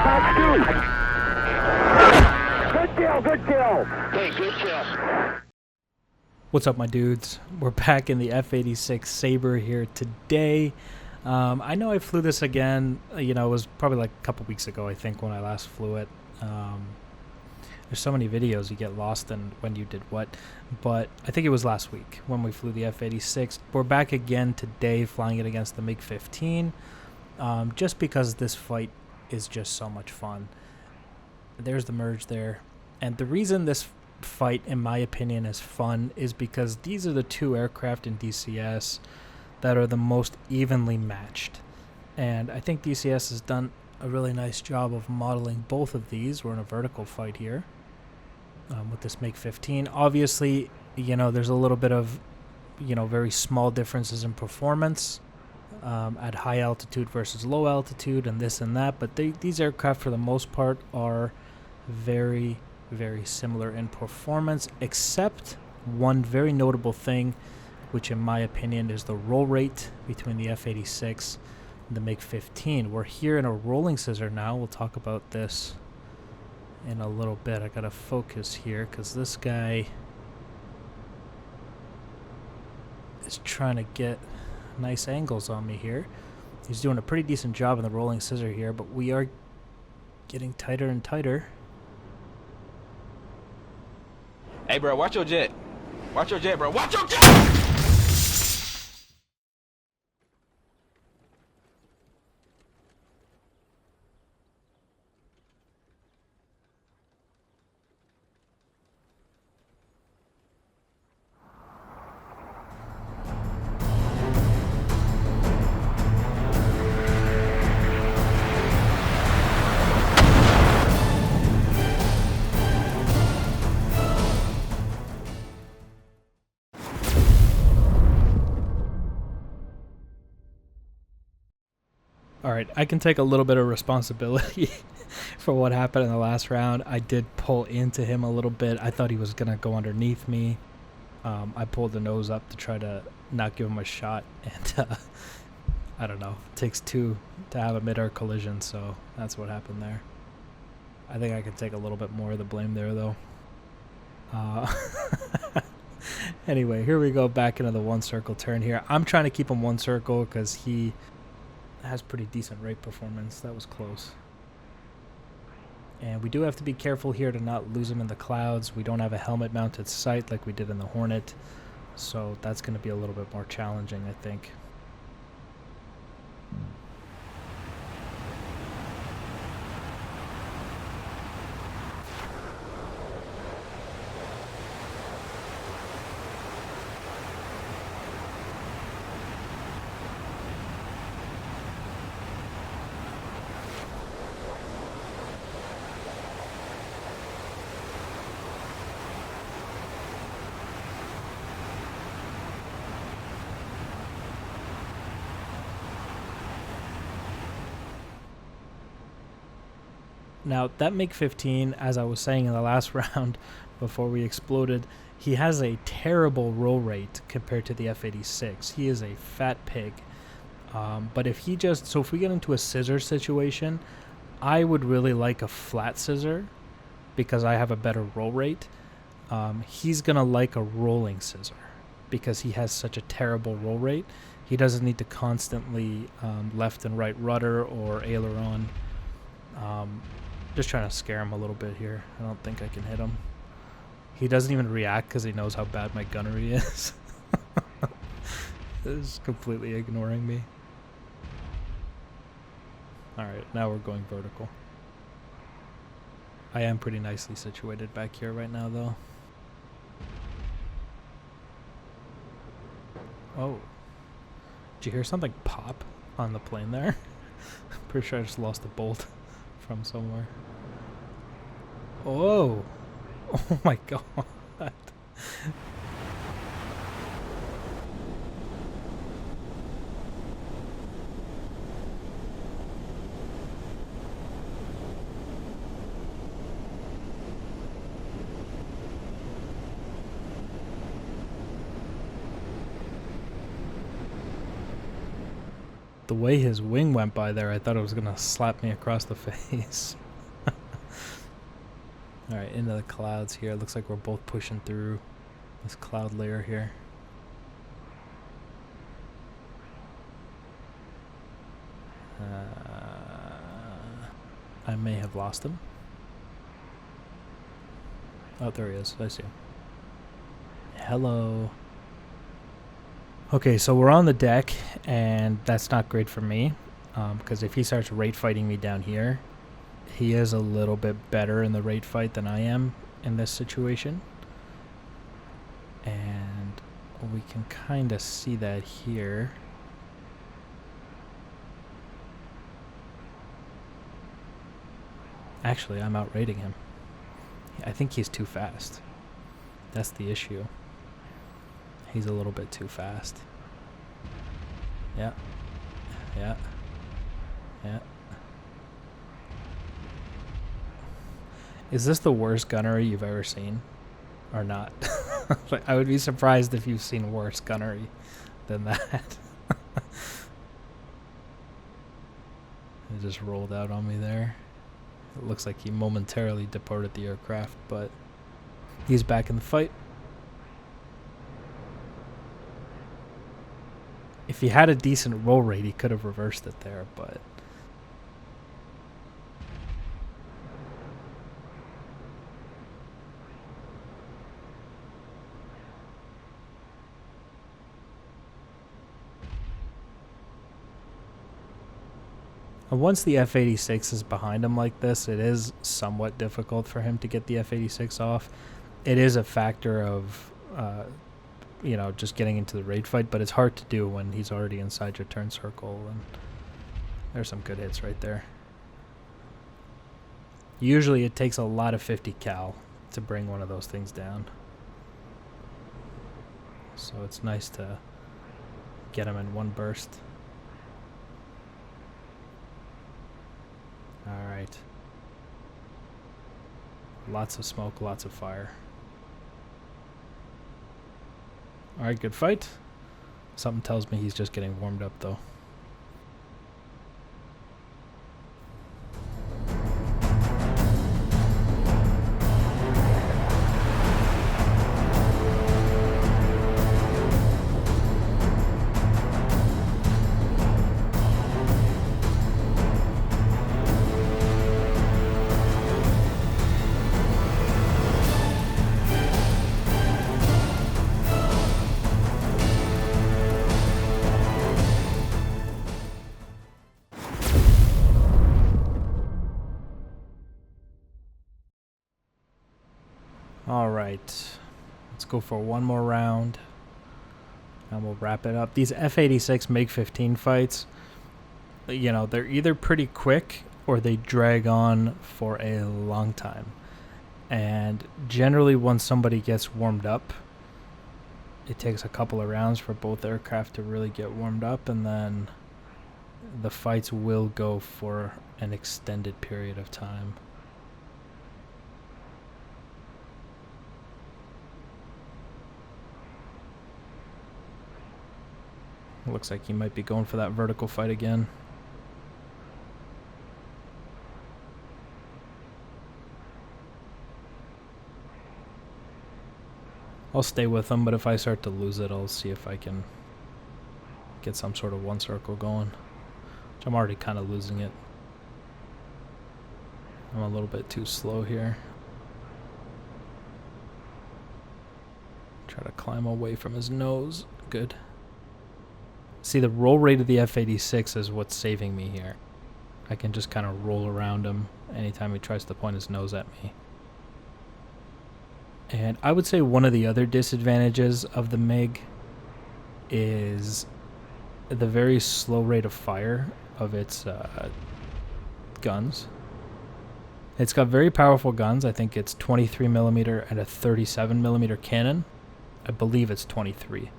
Good kill, good kill. Hey, good kill. What's up, my dudes? We're back in the F-86 Sabre here today. I know I flew this again, it was probably like a couple weeks ago, I think, when I last flew it. There's so many videos you get lost in when you did what, but I think it was last week when we flew the F-86. We're back again today flying it against the Mig-15, just because this fight is just so much fun. There's the Mirage there, and the reason this fight, in my opinion, is fun is because these are the two aircraft in DCS that are the most evenly matched, and I think DCS has done a really nice job of modeling both of these. We're in a vertical fight here with this Mig-15. Obviously, there's a little bit of very small differences in performance at high altitude versus low altitude and this and that, but these aircraft for the most part are very, very similar in performance, except one very notable thing, which in my opinion is the roll rate between the F-86 and the Mig-15. We're here in a rolling scissor now. We'll talk about this in a little bit. I gotta focus here because this guy is trying to get nice angles on me here. He's doing a pretty decent job in the rolling scissor here, but we are getting tighter and tighter. Hey, bro, watch your jet. Watch your jet, bro. Watch your jet! Alright, I can take a little bit of responsibility for what happened in the last round. I did pull into him a little bit. I thought he was going to go underneath me. I pulled the nose up to try to not give him a shot, and I don't know. It takes two to have a mid-air collision, so that's what happened there. I think I can take a little bit more of the blame there, though. Anyway, here we go back into the one circle turn here. I'm trying to keep him one circle because he has pretty decent rate performance. That was close. And we do have to be careful here to not lose him in the clouds. We don't have a helmet mounted sight like we did in the Hornet, so that's going to be a little bit more challenging, I think. Now, that Mig-15, as I was saying in the last round before we exploded, he has a terrible roll rate compared to the F-86. He is a fat pig. But if he if we get into a scissor situation, I would really like a flat scissor because I have a better roll rate. He's going to like a rolling scissor because he has such a terrible roll rate. He doesn't need to constantly left and right rudder or aileron. Just trying to scare him a little bit here. I don't think I can hit him. He doesn't even react because he knows how bad my gunnery is. He's completely ignoring me. Alright, now we're going vertical. I am pretty nicely situated back here right now, though. Oh. Did you hear something pop on the plane there? I'm pretty sure I just lost a bolt from somewhere. Oh! Oh my god! The way his wing went by there, I thought it was going to slap me across the face. Alright, into the clouds here. Looks like we're both pushing through this cloud layer here. I may have lost him. Oh, there he is. I see him. Hello. Okay, so we're on the deck, and that's not great for me, because if he starts rate fighting me down here, he is a little bit better in the rate fight than I am in this situation. And we can kind of see that here. Actually, I'm outrating him. I think he's too fast. That's the issue. He's a little bit too fast. Yeah. Yeah. Yeah. Is this the worst gunnery you've ever seen? Or not? Like, I would be surprised if you've seen worse gunnery than that. It just rolled out on me there. It looks like he momentarily departed the aircraft, but he's back in the fight. If he had a decent roll rate, he could have reversed it there, but... Once the F-86 is behind him like this, it is somewhat difficult for him to get the F-86 off. It is a factor of, you know, just getting into the raid fight, but it's hard to do when he's already inside your turn circle. And there's some good hits right there. Usually it takes a lot of 50 cal to bring one of those things down. So it's nice to get him in one burst. Alright. Lots of smoke, lots of fire. Alright, good fight. Something tells me he's just getting warmed up though. Alright, let's go for one more round and we'll wrap it up. These F-86 Mig-15 fights, you know, they're either pretty quick or they drag on for a long time. And generally once somebody gets warmed up, it takes a couple of rounds for both aircraft to really get warmed up, and then the fights will go for an extended period of time. Looks like he might be going for that vertical fight again. I'll stay with him, but if I start to lose it, I'll see if I can get some sort of one circle going. Which I'm already kind of losing it. I'm a little bit too slow here. Try to climb away from his nose. Good. See, the roll rate of the F-86 is what's saving me here. I can just kind of roll around him anytime he tries to point his nose at me. And I would say one of the other disadvantages of the MiG is the very slow rate of fire of its guns. It's got very powerful guns. I think it's 23mm and a 37mm cannon. I believe it's 23.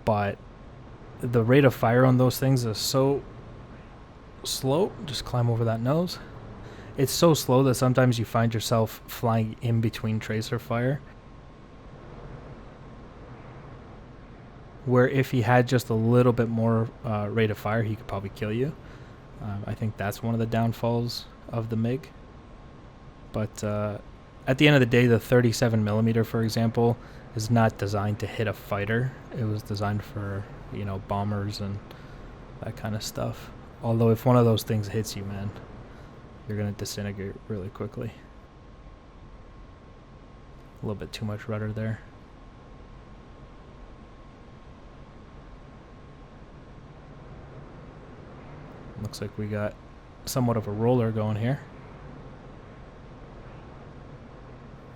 But the rate of fire on those things is so slow. Just climb over that nose. It's so slow that sometimes you find yourself flying in between tracer fire. where if he had just a little bit more rate of fire, he could probably kill you. I think that's one of the downfalls of the MiG. But at the end of the day, the 37mm, for example, is not designed to hit a fighter. It was designed for, you know, bombers and that kind of stuff. Although if one of those things hits you, man, you're going to disintegrate really quickly. A little bit too much rudder there. Looks like we got somewhat of a roller going here.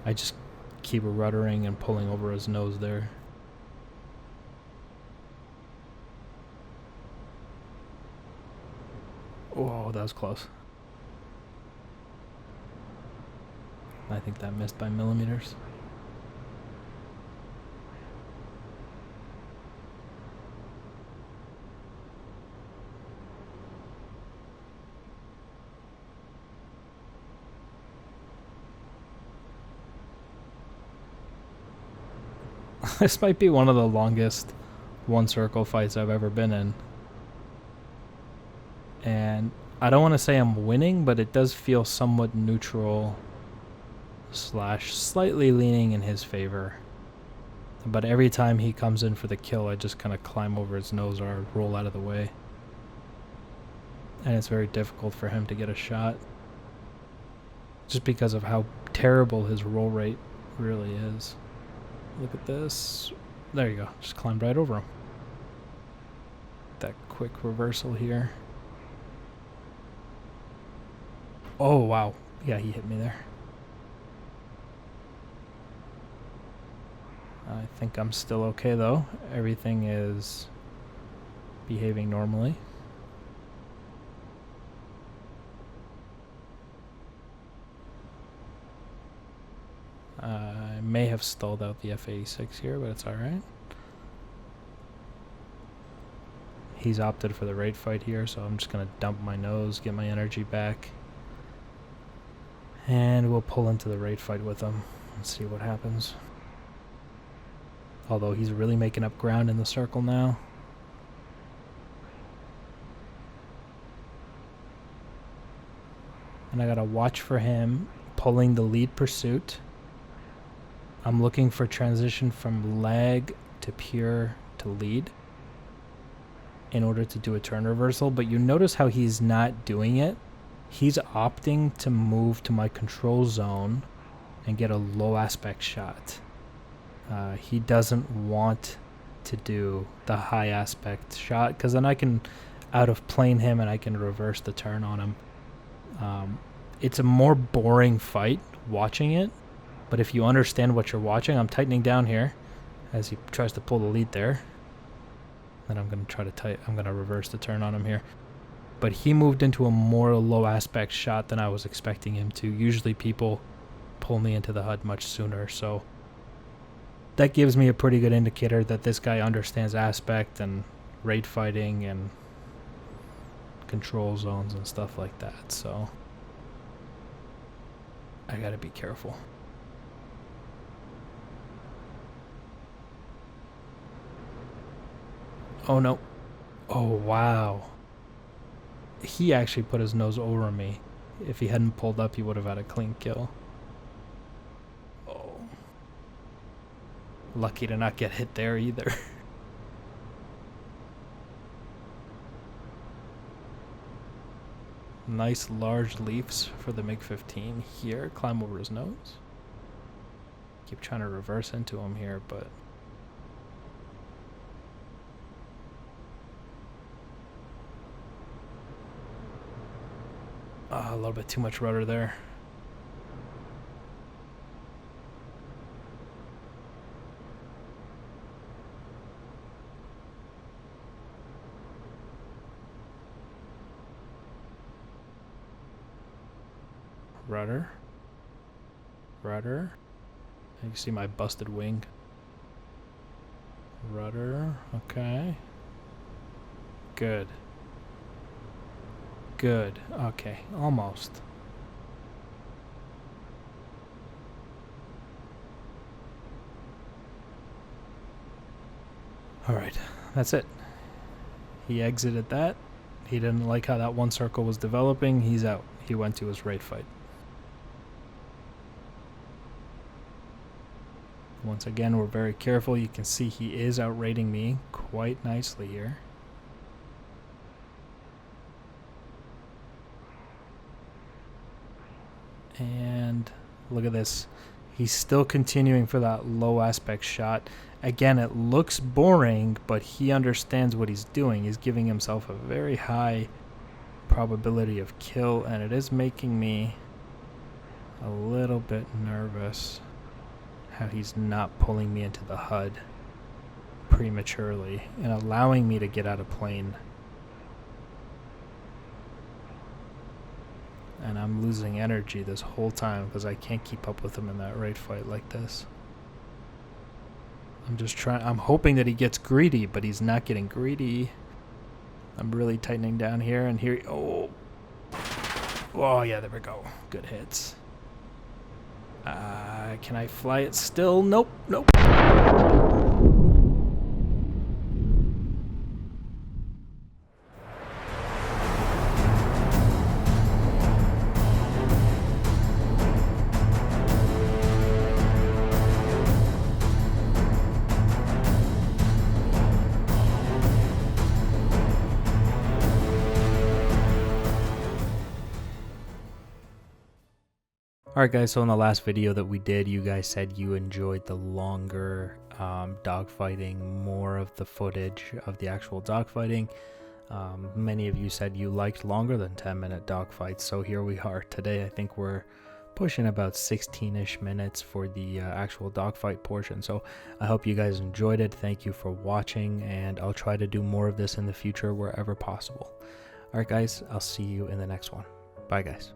I just keep ruddering and pulling over his nose there. Whoa, that was close. I think that missed by millimeters. This might be one of the longest one circle fights I've ever been in. And I don't want to say I'm winning, but it does feel somewhat neutral / slightly leaning in his favor. But every time he comes in for the kill, I just kind of climb over his nose or roll out of the way. And it's very difficult for him to get a shot, just because of how terrible his roll rate really is. Look at this. There you go. Just climbed right over him. That quick reversal here. Oh, wow. Yeah, he hit me there. I think I'm still okay, though. Everything is behaving normally. I may have stalled out the F-86 here, but it's alright. He's opted for the raid fight here, so I'm just going to dump my nose, get my energy back. And we'll pull into the raid fight with him and see what happens. Although he's really making up ground in the circle now. And I gotta watch for him pulling the lead pursuit. I'm looking for transition from lag to pure to lead in order to do a turn reversal, but you notice how he's not doing it. He's opting to move to my control zone and get a low aspect shot. He doesn't want to do the high aspect shot, because then I can out of plane him and I can reverse the turn on him. It's a more boring fight watching it, but if you understand what you're watching, I'm tightening down here as he tries to pull the lead there. Then I'm going to try to I'm going to reverse the turn on him here. But he moved into a more low aspect shot than I was expecting him to. Usually people pull me into the HUD much sooner, so that gives me a pretty good indicator that this guy understands aspect and raid fighting and control zones and stuff like that, so I gotta be careful. Oh no. Oh wow. He actually put his nose over me. If he hadn't pulled up, he would have had a clean kill. Oh. Lucky to not get hit there either. Nice large leaps for the Mig-15 here. Climb over his nose. Keep trying to reverse into him here, but a little bit too much rudder there. Rudder. Rudder. You can see my busted wing. Rudder. Okay. Good. Good. Okay. Almost. Alright, that's it. He exited that. He didn't like how that one circle was developing. He's out. He went to his raid fight. Once again, we're very careful. You can see he is outrating me quite nicely here. And look at this. He's still continuing for that low aspect shot. Again, it looks boring, but he understands what he's doing. He's giving himself a very high probability of kill, and it is making me a little bit nervous how he's not pulling me into the HUD prematurely and allowing me to get out of plane. And I'm losing energy this whole time because I can't keep up with him in that raid fight like this. I'm hoping that he gets greedy, but he's not getting greedy. I'm really tightening down here, and here, oh yeah, there we go. Good hits. Can I fly it still? Nope. Alright guys, so in the last video that we did, you guys said you enjoyed the longer dogfighting, more of the footage of the actual dogfighting. Many of you said you liked longer than 10-minute dogfights, so here we are. Today I think we're pushing about 16-ish minutes for the actual dogfight portion, so I hope you guys enjoyed it. Thank you for watching, and I'll try to do more of this in the future wherever possible. Alright guys, I'll see you in the next one. Bye guys.